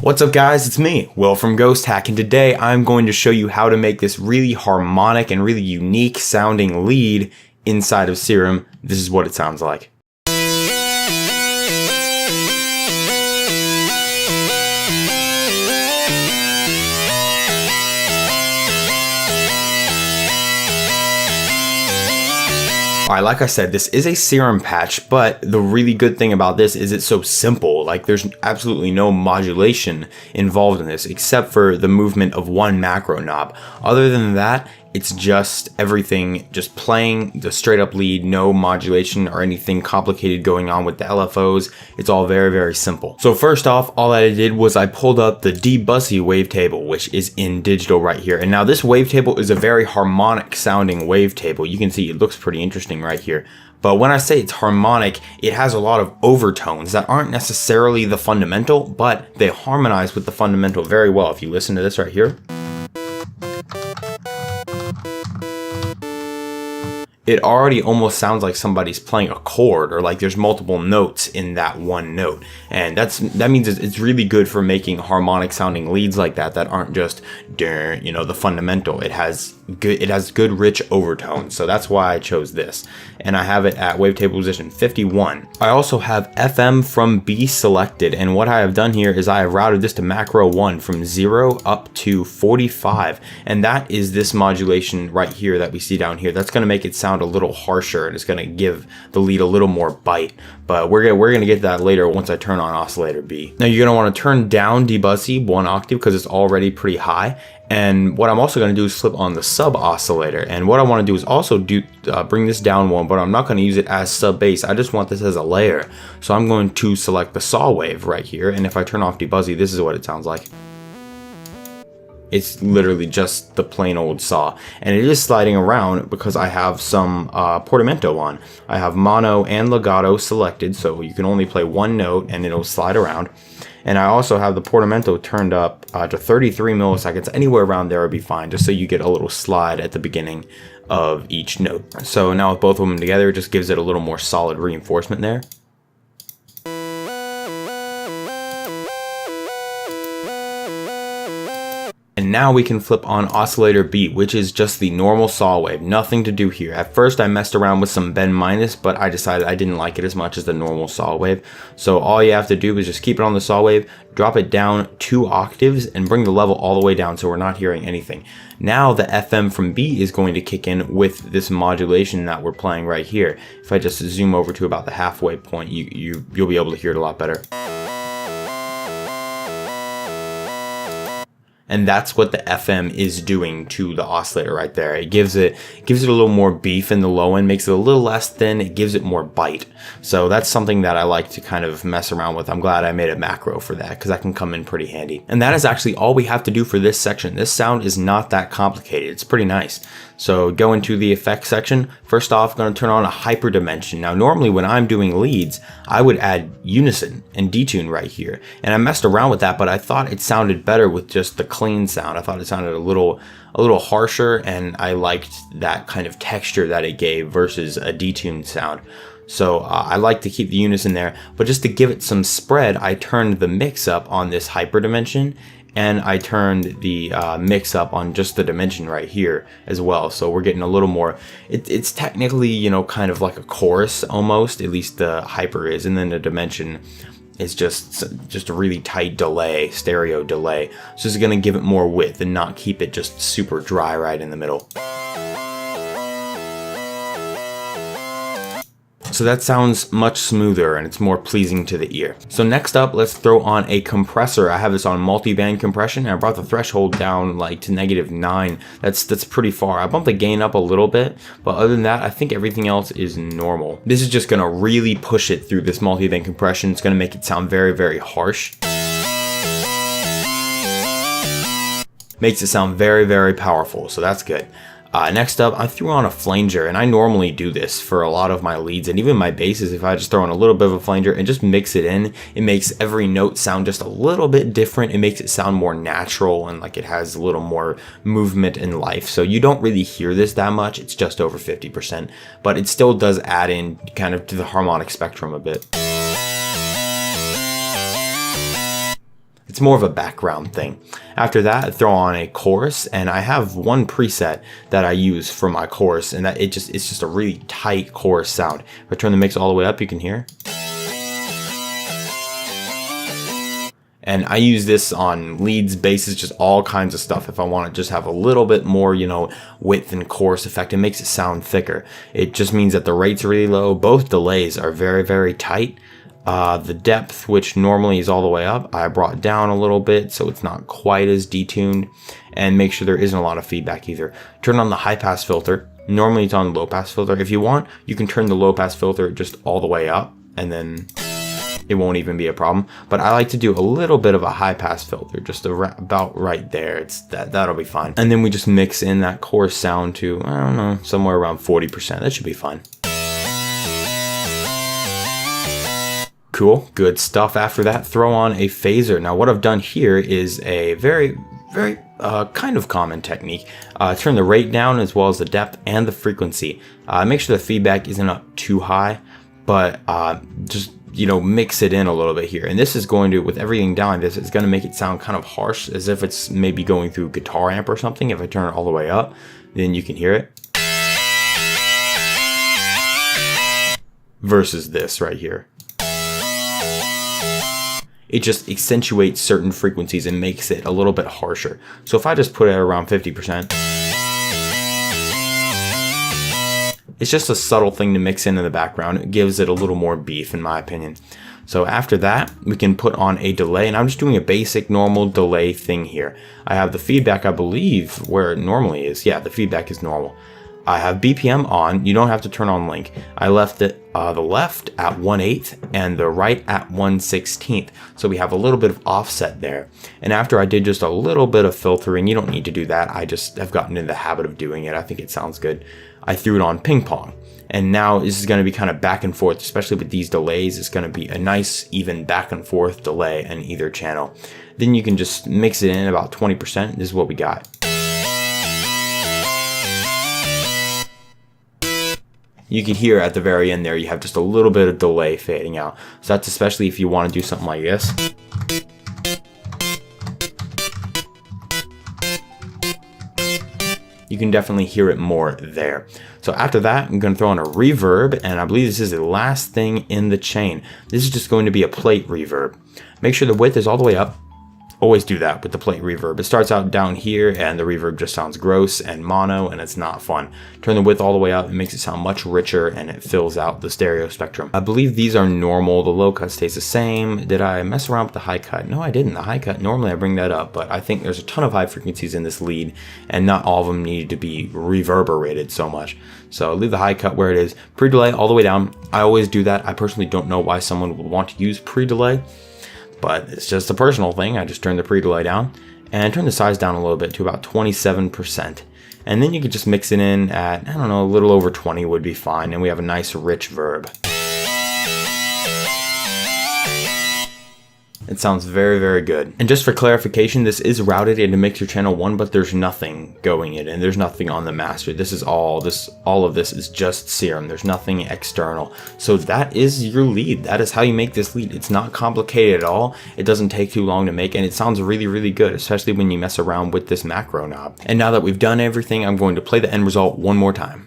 What's up guys, it's me, Will from Ghost Hack, and today I'm going to show you how to make this really harmonic and really unique sounding lead inside of Serum. This is what it sounds like. Alright, like I said, this is a Serum patch, but the really good thing about this is it's so simple. Like, there's absolutely no modulation involved in this, except for the movement of one macro knob. Other than that, it's just everything, just playing the straight up lead, no modulation or anything complicated going on with the LFOs. It's all very, very simple. So first off, all that I did was I pulled up the D-Bussy wavetable, which is in digital right here. And now this wavetable is a very harmonic sounding wavetable. You can see it looks pretty interesting right here. But when I say it's harmonic, it has a lot of overtones that aren't necessarily the fundamental, but they harmonize with the fundamental very well. If you listen to this right here, it already almost sounds like somebody's playing a chord, or like there's multiple notes in that one note. And that means it's really good for making harmonic sounding leads like that aren't just, you know, the fundamental. It has good rich overtones. So that's why I chose this. And I have it at wavetable position 51. I also have FM from B selected. And what I have done here is I have routed this to macro 1 from 0 up to 45. And that is this modulation right here that we see down here. That's going to make it sound a little harsher, and it's going to give the lead a little more bite. But we're going to get that later once I turn on oscillator B. Now you're going to want to turn down D-Bussy 1 octave because it's already pretty high. And what I'm also going to do is flip on the sub oscillator. And what I want to do is also bring this down 1, but I'm not going to use it as sub bass. I just want this as a layer. So I'm going to select the saw wave right here. And if I turn off D-Bussy, this is what it sounds like. It's literally just the plain old saw, and it is sliding around because I have some portamento on. I have mono and legato selected, so you can only play one note and it'll slide around. And I also have the portamento turned up to 33 milliseconds. Anywhere around there would be fine, just so you get a little slide at the beginning of each note. So now with both of them together, it just gives it a little more solid reinforcement there. And now we can flip on oscillator B, which is just the normal saw wave, nothing to do here. At first I messed around with some bend minus, but I decided I didn't like it as much as the normal saw wave. So all you have to do is just keep it on the saw wave, drop it down 2 octaves, and bring the level all the way down so we're not hearing anything. Now the FM from B is going to kick in with this modulation that we're playing right here. If I just zoom over to about the halfway point, you'll be able to hear it a lot better. And that's what the FM is doing to the oscillator right there. It gives it a little more beef in the low end, makes it a little less thin, it gives it more bite. So that's something that I like to kind of mess around with. I'm glad I made a macro for that, because that can come in pretty handy. And that is actually all we have to do for this section. This sound is not that complicated. It's pretty nice. So go into the effects section. First off, I'm going to turn on a hyper dimension. Now normally when I'm doing leads, I would add unison and detune right here. And I messed around with that, but I thought it sounded better with just the clean sound. I thought it sounded a little harsher, and I liked that kind of texture that it gave versus a detuned sound. So I like to keep the unison there, but just to give it some spread, I turned the mix up on this hyper dimension, and I turned the mix up on just the dimension right here as well. So we're getting a little more, it's technically, you know, kind of like a chorus almost, at least the hyper is, and then the dimension is just a really tight delay, stereo delay. So it's gonna give it more width and not keep it just super dry right in the middle. So that sounds much smoother and it's more pleasing to the ear. So next up, let's throw on a compressor. I have this on multi-band compression, and I brought the threshold down like to -9. That's pretty far. I bumped the gain up a little bit, but other than that, I think everything else is normal. This is just gonna really push it through this multi-band compression. It's gonna make it sound very, very harsh. Makes it sound very, very powerful, so that's good. Next up, I threw on a flanger, and I normally do this for a lot of my leads and even my basses. If I just throw in a little bit of a flanger and just mix it in, it makes every note sound just a little bit different. It makes it sound more natural and like it has a little more movement and life. So you don't really hear this that much. It's just over 50%, but it still does add in kind of to the harmonic spectrum a bit. it's more of a background thing. After that, I throw on a chorus, and I have one preset that I use for my chorus, and it's just a really tight chorus sound. If I turn the mix all the way up, you can hear. And I use this on leads, basses, just all kinds of stuff. If I want to just have a little bit more, width and chorus effect, it makes it sound thicker. It just means that the rate's really low. Both delays are very, very tight. The depth, which normally is all the way up, I brought down a little bit so it's not quite as detuned. And make sure there isn't a lot of feedback either. Turn on the high pass filter. Normally it's on low pass filter. If you want, you can turn the low pass filter just all the way up, and then it won't even be a problem. But I like to do a little bit of a high pass filter, just about right there. That'll be fine. And then we just mix in that chorus sound to, I don't know, somewhere around 40%. That should be fine. Cool, good stuff. After that, throw on a phaser. Now what I've done here is a very, very kind of common technique. Turn the rate down as well as the depth and the frequency. Make sure the feedback isn't up too high, but just mix it in a little bit here. And this is going to, with everything down, it's going to make it sound kind of harsh, as if it's maybe going through a guitar amp or something. If I turn it all the way up, then you can hear it. Versus this right here. It just accentuates certain frequencies and makes it a little bit harsher. So if I just put it around 50%, it's just a subtle thing to mix in the background. It gives it a little more beef, in my opinion. So after that, we can put on a delay, and I'm just doing a basic normal delay thing here. I have the feedback, I believe, where it normally is. Yeah, the feedback is normal. I have BPM on. You don't have to turn on link. I left it the left at 1/8 and the right at 1/16. So we have a little bit of offset there. And after I did just a little bit of filtering, you don't need to do that. I just have gotten into the habit of doing it. I think it sounds good. I threw it on ping pong. And now this is going to be kind of back and forth, especially with these delays. It's going to be a nice, even back and forth delay in either channel. Then you can just mix it in about 20%. This is what we got. You can hear at the very end there, you have just a little bit of delay fading out. So that's especially if you want to do something like this. You can definitely hear it more there. So after that, I'm going to throw on a reverb, and I believe this is the last thing in the chain. This is just going to be a plate reverb. Make sure the width is all the way up. Always do that with the plate reverb. It starts out down here, and the reverb just sounds gross and mono, and it's not fun. Turn the width all the way up. It makes it sound much richer, and it fills out the stereo spectrum. I believe these are normal. The low cut stays the same. Did I mess around with the high cut? No, I didn't. The high cut, normally I bring that up, but I think there's a ton of high frequencies in this lead, and not all of them need to be reverberated so much. So leave the high cut where it is. Pre-delay all the way down. I always do that. I personally don't know why someone would want to use pre-delay, but it's just a personal thing. I just turn the pre-delay down and turn the size down a little bit to about 27%. And then you could just mix it in at, I don't know, a little over 20 would be fine. And we have a nice rich verb. It sounds very, very good. And just for clarification, this is routed into Mixer Channel 1, but there's nothing going in, and there's nothing on the master. This is all of this is just Serum. There's nothing external. So that is your lead. That is how you make this lead. It's not complicated at all. It doesn't take too long to make, and it sounds really, really good, especially when you mess around with this macro knob. And now that we've done everything, I'm going to play the end result one more time.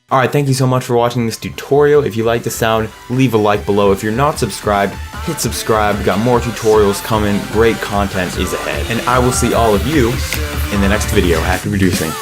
Alright, thank you so much for watching this tutorial. If you like the sound, leave a like below. If you're not subscribed, hit subscribe. We've got more tutorials coming. Great content is ahead. And I will see all of you in the next video. Happy producing.